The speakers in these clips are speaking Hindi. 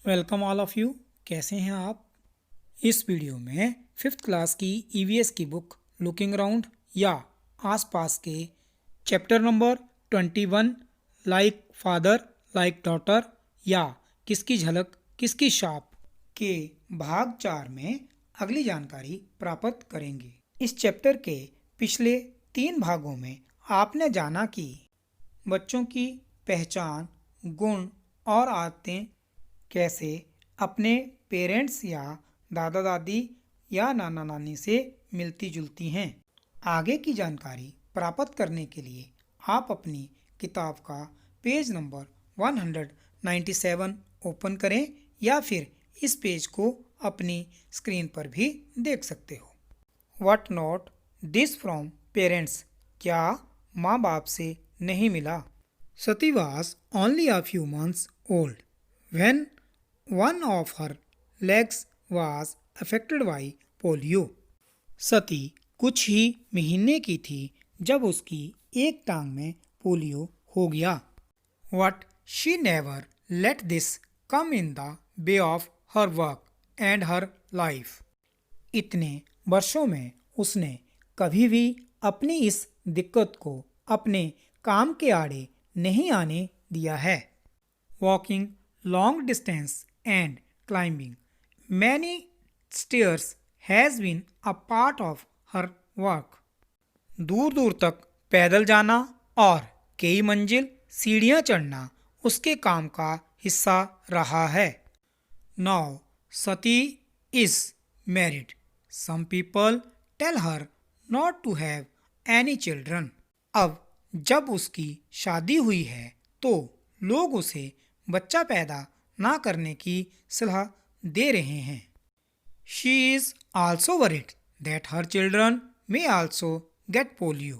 Welcome all of you. कैसे हैं आप? इस वीडियो में फिफ्थ क्लास की ईवीएस की बुक लुकिंग अराउंड या आसपास के chapter number 21 like father like daughter या किसकी झलक किसकी शाप के भाग 4 में अगली जानकारी प्राप्त करेंगे। इस चैप्टर के पिछले 3 भागों में आपने जाना कि बच्चों की पहचान, गुण और आदतें कैसे अपने पेरेंट्स या दादा दादी या नाना नानी से मिलती जुलती हैं। आगे की जानकारी प्राप्त करने के लिए आप अपनी किताब का पेज नंबर 197 ओपन करें या फिर इस पेज को अपनी स्क्रीन पर भी देख सकते हो। What not this from parents, क्या माँ बाप से नहीं मिला। Sati was only a few months old when one of her legs was affected by polio. Sati कुछ ही महीने की थी जब उसकी एक टांग में पोलियो हो गया। But she never let this come in the way of her work and her life. इतने वर्षों में उसने कभी भी अपनी इस दिक्कत को अपने काम के आड़े नहीं आने दिया है। Walking long distance and climbing many stairs has been a part of her work. दूर दूर तक पैदल जाना और कई मंजिल सीढ़ियाँ चढ़ना उसके काम का हिस्सा रहा है। Now Sati is married. Some people tell her not to have any children. अब जब उसकी शादी हुई है तो लोग उसे बच्चा पैदा ना करने की सलाह दे रहे हैं। She is also worried that her children may also get polio.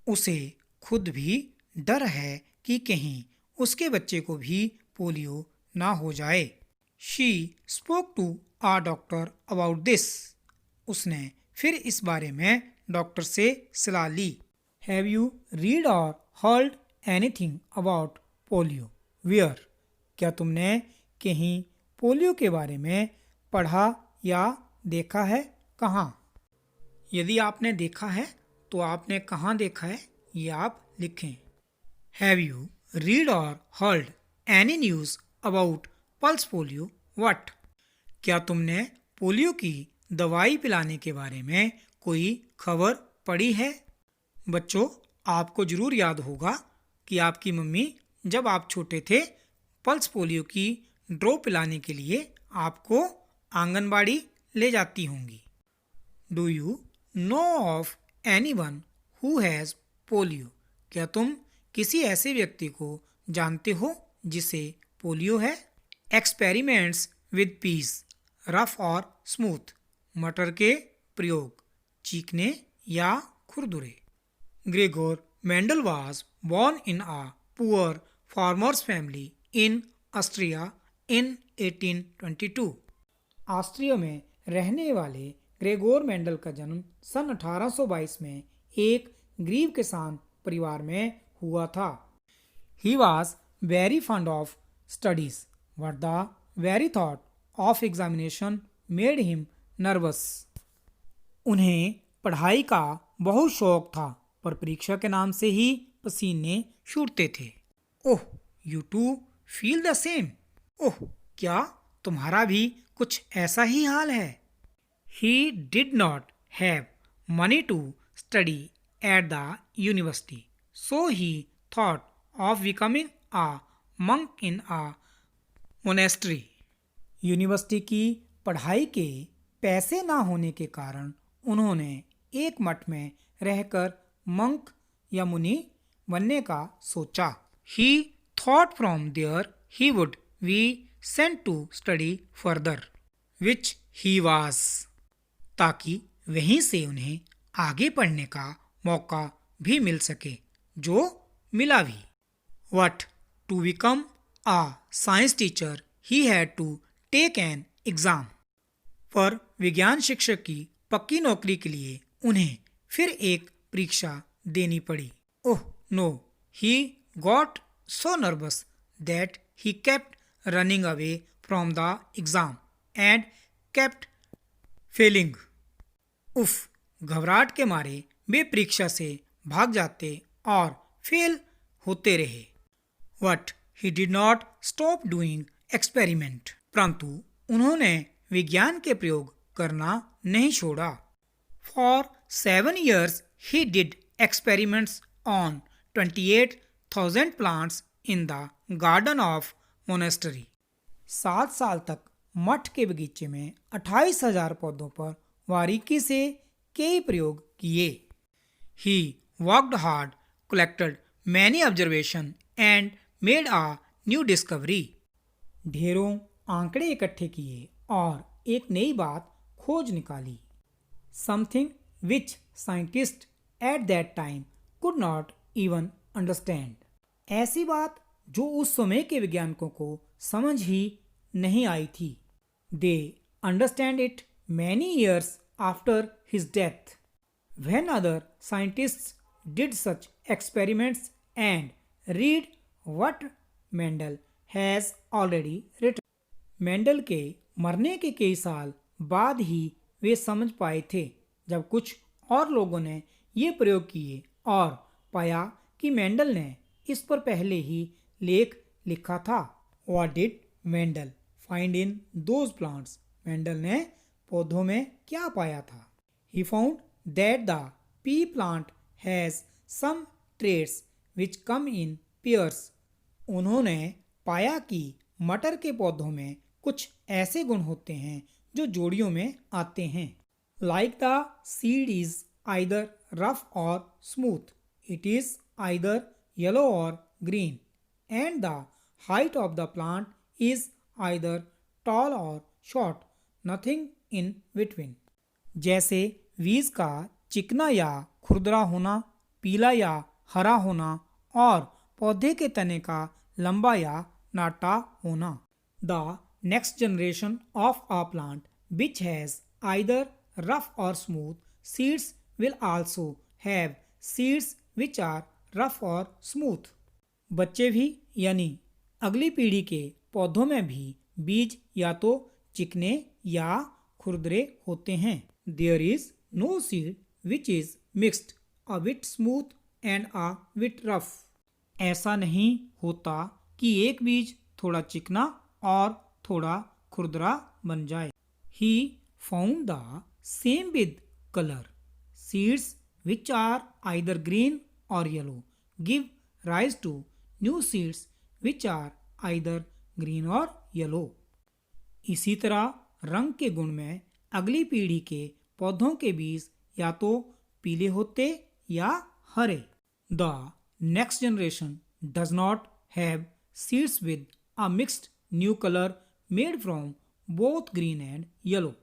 उसे खुद भी डर है कि कहीं उसके बच्चे को भी पोलियो ना हो जाए। She spoke to a doctor about this. उसने फिर इस बारे में डॉक्टर से सलाह ली। Have you read or heard anything about polio? Where? क्या तुमने कहीं पोलियो के बारे में पढ़ा या देखा है? कहाँ? यदि आपने देखा है तो आपने कहाँ देखा है ये आप लिखें। Have you read or heard any news about pulse polio? What? क्या तुमने पोलियो की दवाई पिलाने के बारे में कोई खबर पढ़ी है? बच्चों, आपको ज़रूर याद होगा कि आपकी मम्मी जब आप छोटे थे पल्स पोलियो की ड्रॉप पिलाने के लिए आपको आंगनबाड़ी ले जाती होंगी। Do you know of anyone who has polio? क्या तुम किसी ऐसे व्यक्ति को जानते हो जिसे पोलियो है? एक्सपेरिमेंट्स विद पीस, रफ और स्मूथ, मटर के प्रयोग, चीखने या खुरदुरे। Gregor Mendel was born in a poor farmer's family in Austria in 1822. Austria में रहने वाले ग्रेगोर मेंडल का जन्म सन 1822 में एक गरीब किसान परिवार में हुआ था। He was very fond of studies, but the very thought of examination made him nervous. उन्हें पढ़ाई का बहुत शौक था पर परीक्षा के नाम से ही पसीने छूटते थे। Oh, you too feel the same? Oh, क्या तुम्हारा भी कुछ ऐसा ही हाल है? He did not have money to study at the university, so he thought of becoming a monk in a monastery. University की पढ़ाई के पैसे ना होने के कारण उन्होंने एक मठ में रहकर मंक या मुनि बनने का सोचा। He thought from there he would be sent to study further, which he was, ताकि वहीं से उन्हें आगे पढ़ने का मौका भी मिल सके, जो मिला भी। But to become a science teacher he had to take an exam. पर विज्ञान शिक्षक की पक्की नौकरी के लिए उन्हें फिर एक परीक्षा देनी पड़ी। Oh no, he got so nervous that he kept running away from the exam and kept failing. उफ, घबराहट के मारे वे परीक्षा से भाग जाते और फेल होते रहे. But he did not stop doing experiment. परंतु उन्होंने विज्ञान के प्रयोग करना नहीं छोड़ा. For 7 years he did experiments on 28,000 plants in the garden of monastery. 7 साल तक मठ के बगीचे में 28,000 पौधों पर बारीकी से कई प्रयोग किए. He worked hard, collected many observations and made a new discovery. ढेरों आंकड़े इकट्ठे किए और एक नई बात खोज निकाली. Something which scientists at that time could not even understand. ऐसी बात जो उस समय के वैज्ञानिकों को समझ ही नहीं आई थी. They understand it many years after his death, when other scientists did such experiments and read what Mendel has already written. Mendel के मरने के कई साल बाद ही वे समझ पाए थे, जब कुछ और लोगों ने ये प्रयोग किए और पाया कि मेंडल ने इस पर पहले ही लेख लिखा था. What did Mendel find in those plants? Mendel ने पौधों में क्या पाया था? He found that the pea plant has some traits which come in pairs. उन्होंने पाया कि मटर के पौधों में कुछ ऐसे गुण होते हैं जो जोड़ियों में आते हैं. Like the seed is either rough or smooth, it is either yellow or green, and the height of the plant is either tall or short, nothing in between. जैसे बीज का चिकना या खुरदरा होना, पीला या हरा होना और पौधे के तने का लंबा या नाटा होना. The next generation of a plant which has either rough or smooth seeds will also have seeds which are rough or smooth. बच्चे भी यानी अगली पीढ़ी के पौधों में भी बीज या तो चिकने या खुरदरे होते हैं. There is no seed which is mixed a bit smooth and a bit rough. ऐसा नहीं होता कि एक बीज थोड़ा चिकना और थोड़ा खुरदरा बन जाए. He found the same with color. Seeds which are either green or yellow give rise to new seeds which are either green or yellow. इसी तरह रंग के गुण में अगली पीढ़ी के पौधों के बीज या तो पीले होते या हरे. The next generation does not have seeds with a mixed new color made from both green and yellow.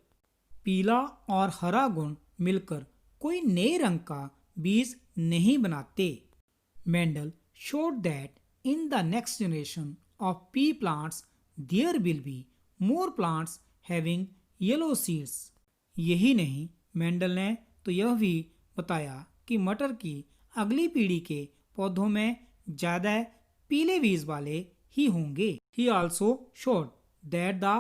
पीला और हरा गुण मिलकर कोई नए रंग का बीज नहीं बनाते. Mendel showed that in the next generation of pea plants there will be more plants having yellow seeds. यही नहीं, मेंडल ने तो यह भी बताया कि मटर की अगली पीढ़ी के पौधों में ज़्यादा पीले बीज वाले ही होंगे. He also showed that the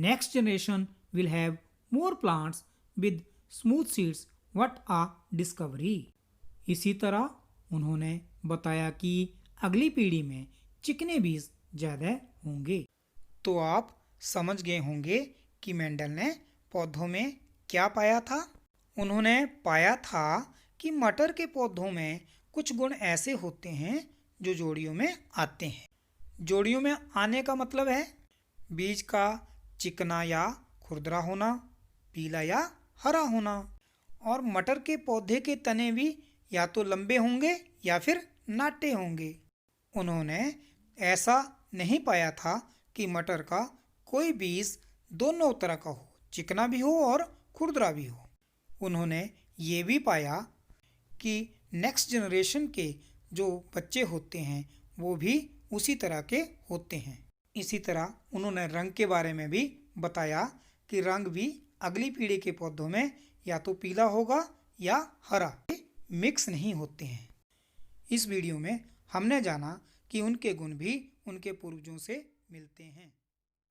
next generation will have more plants with smooth seeds. What a discovery! इसी तरह उन्होंने बताया कि अगली पीढ़ी में चिकने बीज ज़्यादा होंगे. तो आप समझ गए होंगे कि मेंडल ने पौधों में क्या पाया था. उन्होंने पाया था कि मटर के पौधों में कुछ गुण ऐसे होते हैं जो जोड़ियों में आते हैं. जोड़ियों में आने का मतलब है बीज का चिकना या खुरदरा होना, पीला या हरा होना. और मटर के पौधे के तने भी या तो लंबे होंगे या फिर नाटे होंगे. उन्होंने ऐसा नहीं पाया था कि मटर का कोई बीज दोनों तरह का हो, चिकना भी हो और खुरदरा भी हो. उन्होंने ये भी पाया कि नेक्स्ट जनरेशन के जो बच्चे होते हैं वो भी उसी तरह के होते हैं. इसी तरह उन्होंने रंग के बारे में भी बताया कि रंग भी अगली पीढ़ी के पौधों में या तो पीला होगा या हरा, मिक्स नहीं होते हैं. इस वीडियो में हमने जाना कि उनके गुण भी उनके पूर्वजों से मिलते हैं.